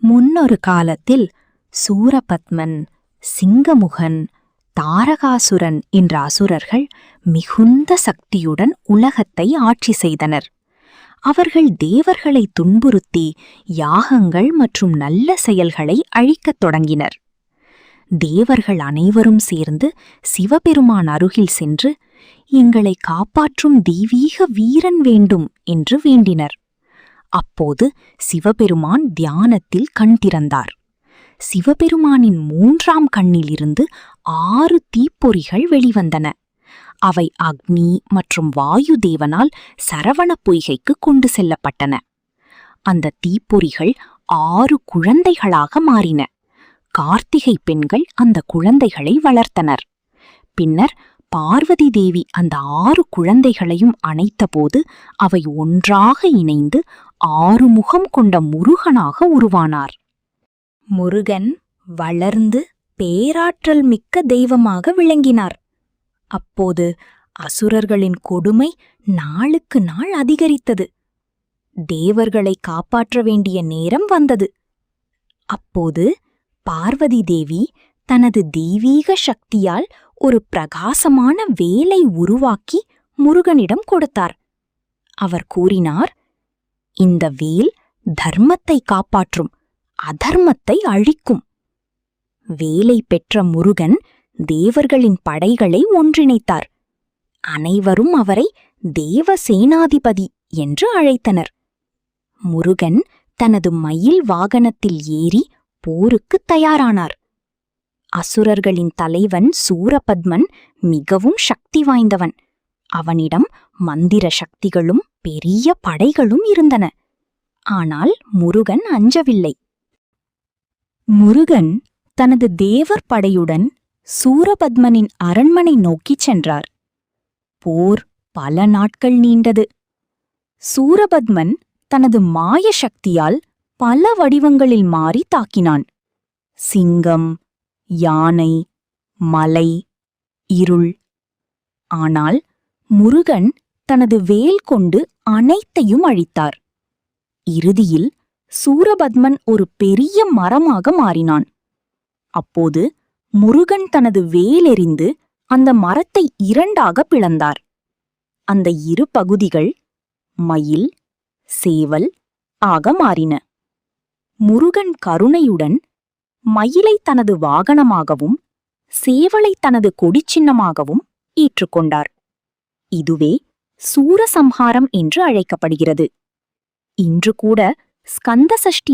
முன்னொரு காலத்தில் சூரபத்மன், சிங்கமுகன், தாரகாசுரன் என்ற அசுரர்கள் மிகுந்த சக்தியுடன் உலகத்தை ஆட்சி செய்தனர். அவர்கள் தேவர்களை துன்புறுத்தி யாகங்கள் மற்றும் நல்ல செயல்களை அழிக்கத் தொடங்கினர். தேவர்கள் அனைவரும் சேர்ந்து சிவபெருமான் அருகில் சென்று, எங்களை காப்பாற்றும் தெய்வீக வீரன் வேண்டும் என்று வேண்டினர். அப்போது சிவபெருமான் தியானத்தில் கண் திறந்தார். சிவபெருமானின் 3ஆம் கண்ணிலிருந்து 6 தீப்பொறிகள் வெளிவந்தன. அவை அக்னி மற்றும் வாயு தேவனால் சரவண பொய்கைக்கு கொண்டு செல்லப்பட்டன. அந்த தீப்பொறிகள் 6 குழந்தைகளாக மாறின. கார்த்திகை பெண்கள் அந்த குழந்தைகளை வளர்த்தனர். பின்னர் பார்வதி தேவி அந்த 6 குழந்தைகளையும் அணைத்தபோது அவை ஒன்றாக இணைந்து 6 முகம் கொண்ட முருகனாக உருவானார். முருகன் வளர்ந்து பேராற்றல் மிக்க தெய்வமாக விளங்கினார். அப்போது அசுரர்களின் கொடுமை நாளுக்கு நாள் அதிகரித்தது. தேவர்களை காப்பாற்ற வேண்டிய நேரம் வந்தது. அப்போது பார்வதி தேவி தனது தெய்வீக சக்தியால் ஒரு பிரகாசமான வேலை உருவாக்கி முருகனிடம் கொடுத்தார். அவர் கூறினார், இந்த வேல் தர்மத்தை காப்பாற்றும், அதர்மத்தை அழிக்கும். வேலை பெற்ற முருகன் தேவர்களின் படைகளை ஒன்றிணைத்தார். அனைவரும் அவரை தேவசேனாதிபதி என்று அழைத்தனர். முருகன் தனது மயில் வாகனத்தில் ஏறி போருக்கு தயாரானார். அசுரர்களின் தலைவன் சூரபத்மன் மிகவும் சக்தி வாய்ந்தவன். அவனிடம் மந்திர சக்திகளும் பெரிய படைகளும் இருந்தன. ஆனால் முருகன் அஞ்சவில்லை. முருகன் தனது தேவர் படையுடன் சூரபத்மனின் அரண்மனை நோக்கிச் சென்றார். போர் பல நாட்கள் நீண்டது. சூரபத்மன் தனது மாய சக்தியால் பல வடிவங்களில் மாறி தாக்கினான். சிங்கம், யானை, மலை, இருள். ஆனால் முருகன் தனது வேல் கொண்டு அனைத்தையும் அழித்தார். இறுதியில் சூரபத்மன் ஒரு பெரிய மரமாக மாறினான். அப்போது முருகன் தனது வேலெறிந்து அந்த மரத்தை 2ஆக பிளந்தார். அந்த 2 பகுதிகள் மயில், சேவல் ஆக மாறின. முருகன் கருணையுடன் மயிலை தனது வாகனமாகவும் சேவலை தனது கொடிச்சின்னமாகவும் ஏற்றுக்கொண்டார். இதுவே சூரசம்ஹாரம் என்று அழைக்கப்படுகிறது. இன்று கூட ஸ்கந்த சஷ்டி